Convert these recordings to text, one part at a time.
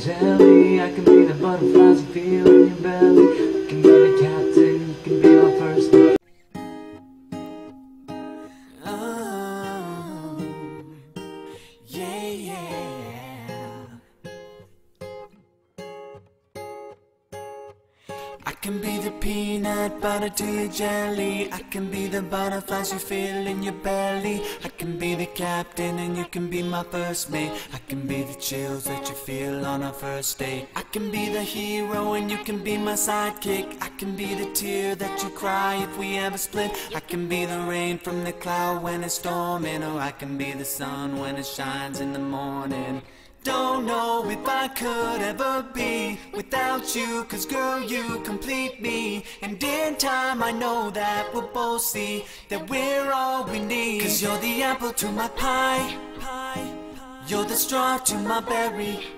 Jelly, I can be the butterflies you feel in your belly. I can be the captain, you can be my first mate. Oh, yeah, yeah. I can be the peanut butter to your jelly. I can be the butterflies you feel in your belly. I can be the captain and you can be my first mate. I can be the chills that you feel on our first date. I can be the hero and you can be my sidekick. I can be the tear that you cry if we ever split. I can be the rain from the cloud when it's storming, or I can be the sun when it shines in the morning. Don't know if I could ever be without you, 'cause girl, you complete me. And in time I know that we'll both see that we're all we need. 'Cause you're the apple to my pie, you're the straw to my berry,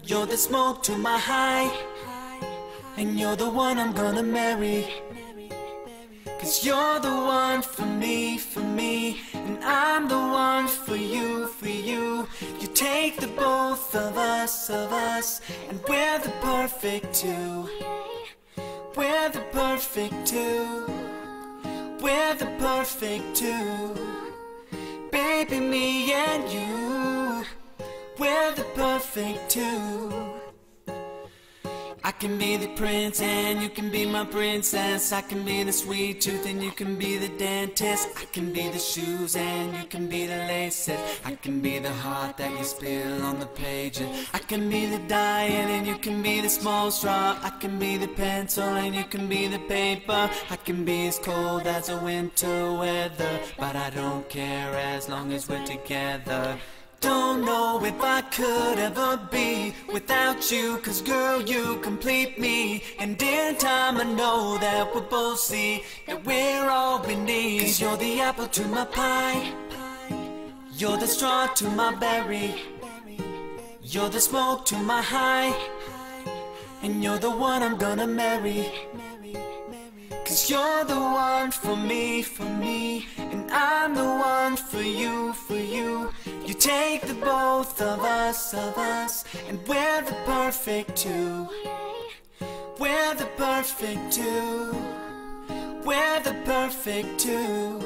you're the smoke to my high, and you're the one I'm gonna marry. 'Cause you're the one for me, and I'm the one for you, You take the both of us, and we're the perfect two. We're the perfect two. We're the perfect two. Baby, me and you, we're the perfect two. I can be the prince and you can be my princess. I can be the sweet tooth and you can be the dentist. I can be the shoes and you can be the laces. I can be the heart that you spill on the pages. I can be the diet and you can be the small straw. I can be the pencil and you can be the paper. I can be as cold as a winter weather, but I don't care as long as we're together. Don't know if I could ever be without you, 'cause girl, you complete me. And in time I know that we'll both see that we're all we need. 'Cause you're the apple to my pie, you're the straw to my berry, you're the smoke to my high, and you're the one I'm gonna marry. 'Cause you're the one for me, and I'm the one for you, You take the both of us, and we're the perfect two. We're the perfect two. We're the perfect two.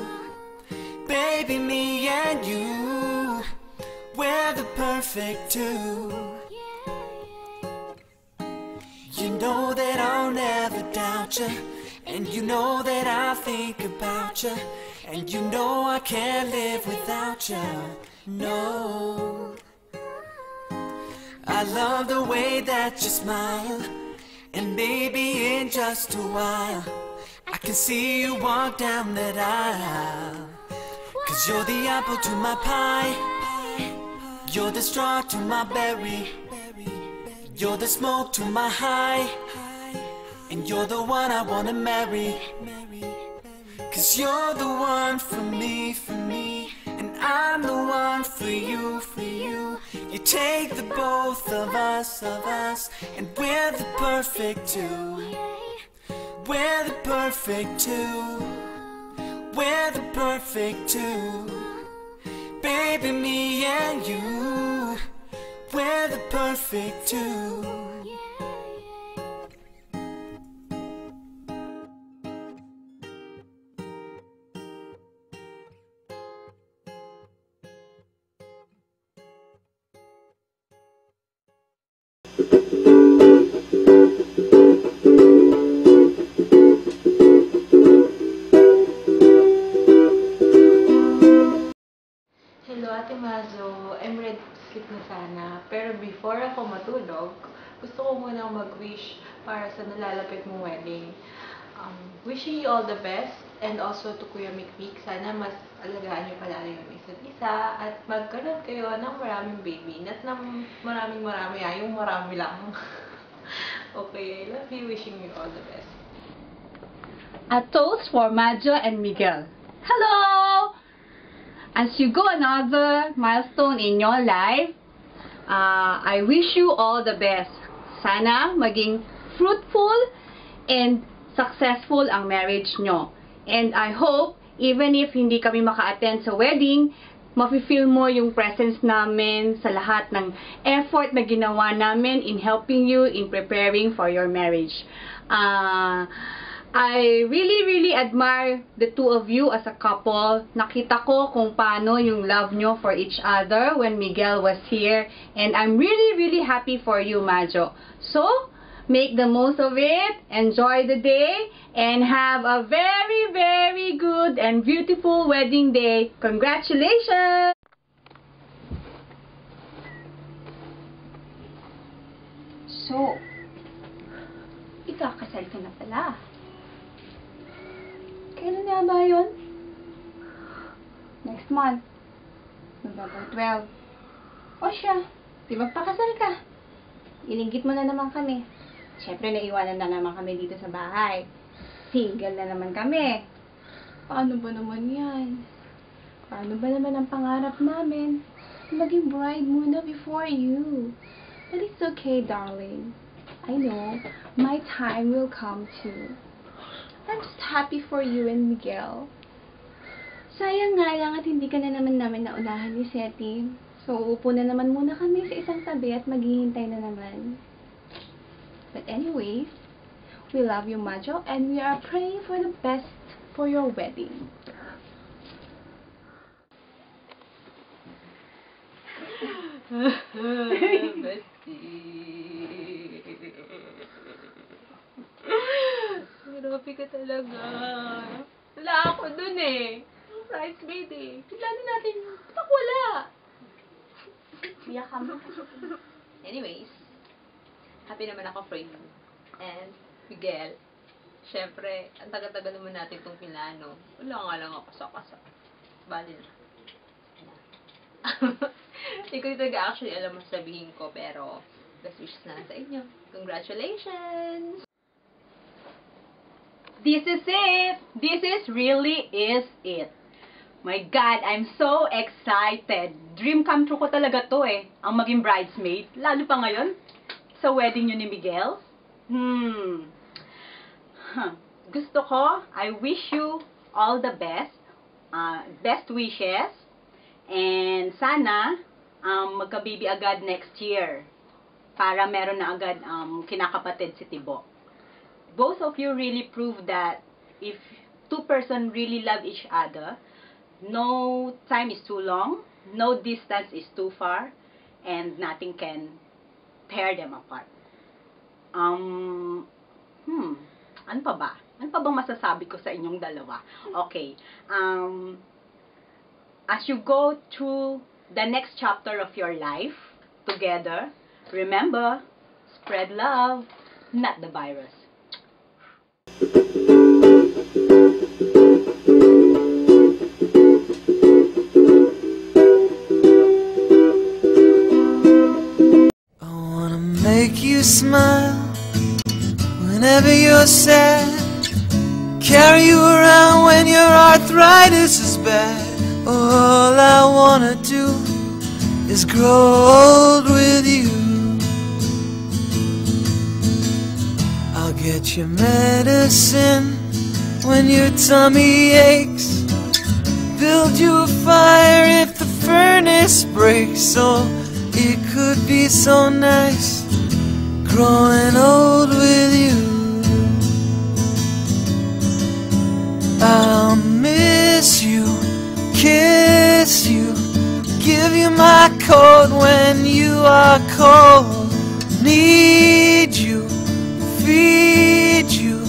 Baby, me and you, we're the perfect two. You know that I'll never doubt you, and you know that I think about you, and you know I can't live without you. No, I love the way that you smile, and maybe in just a while I can see you walk down that aisle. 'Cause you're the apple to my pie, you're the straw to my berry, you're the smoke to my high, and you're the one I wanna marry. 'Cause you're the one for me, and I'm the one for you, You take the both of us, and we're the perfect two. We're the perfect two. We're the perfect two. Baby, me and you, we're the perfect two. Hello, Ate Mazo. I'm ready to sleep na sana. Pero before ako matulog, gusto ko muna mag-wish para sa nalalapit mong wedding. Wishing you all the best, and also to Kuya Mikmik. Sana mas alagaan niyo palalo yung isa't isa at magkaroon kayo ng maraming baby. Not na maraming, yung marami lang. Okay, I love you. Wishing you all the best. A toast for Majo and Miguel. Hello! As you go another milestone in your life, I wish you all the best. sana maging fruitful and successful ang marriage nyo. And I hope, even if hindi kami maka-attend sa wedding, mafe-feel mo yung presence namin sa lahat ng effort na ginawa namin in helping you in preparing for your marriage. I really admire the two of you as a couple. Nakita ko kung paano yung love nyo for each other when Miguel was here. And I'm really happy for you, Majo. So, make the most of it, enjoy the day, and have a very good and beautiful wedding day. Congratulations! So, ikakasal ka na pala. Kailan na ba yun? Next month. November 12. O siya, di magpakasal ka. Ilinggit mo na naman kami. Siyempre, naiwanan na naman kami dito sa bahay. Single na naman kami. Paano ba naman yan? Paano ba naman ang pangarap namin? Maging bride muna before you. But it's okay, darling. I know, my time will come too. I'm just happy for you and Miguel. Sayang nga lang at hindi ka na naman namin naunahan ni Seti. So, uupo na naman muna kami sa isang tabi at maghihintay na naman. But anyways, we love you, Majo, and we are praying for the best for your wedding. Grabe ka talaga. Wala ako dun eh. Bridesmaid eh. Plano natin. Ba't wala? Biyak ka mo. Anyways, happy naman ako for you. And Miguel, syempre, ang tagal-tagal naman natin itong plano. Wala nga lang ako sa kasa. Bali na. Hindi ko talaga actually alam ang sabihin ko, pero best wishes na sa inyo. Congratulations! This is it! This is really is it. My God, I'm so excited. Dream come true ko talaga to eh. Ang maging bridesmaid. Lalo pa ngayon, sa wedding nyo ni Miguel. Gusto ko, I wish you all the best. Best wishes. And sana, magka-baby agad next year. Para meron na agad kinakapatid si Tibo. Both of you really prove that if two person really love each other, no time is too long, no distance is too far, and nothing can tear them apart. Ano pa ba? Ano pa bang masasabi ko sa inyong dalawa? Okay. As you go through the next chapter of your life together, remember, spread love, not the virus. I wanna make you smile whenever you're sad. Carry you around when your arthritis is bad. All I wanna do is grow old with you. I'll get you medicine when your tummy aches. Build you a fire if the furnace breaks. Oh, it could be so nice growing old with you. I'll miss you, kiss you, give you my coat when you are cold. Need you, feed you,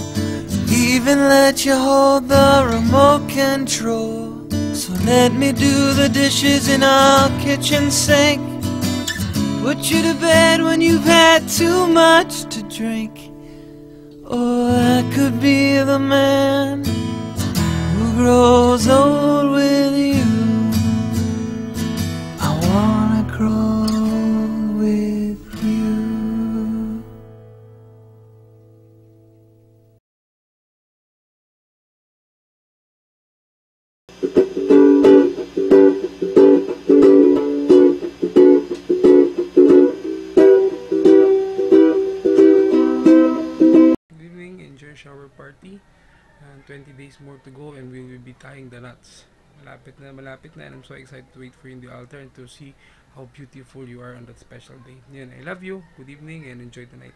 even let you hold the remote control. So let me do the dishes in our kitchen sink, put you to bed when you've had too much to drink. Oh, I could be the man who grows old with you. I wanna grow with you. shower party. 20 days more to go and we will be tying the knots. Malapit na, and I'm so excited to wait for you in the altar and to see how beautiful you are on that special day. Yun, I love you, good evening, and enjoy the night.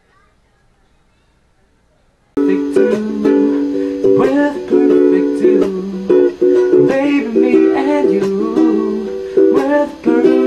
With perfect two, baby, me and you, with perfect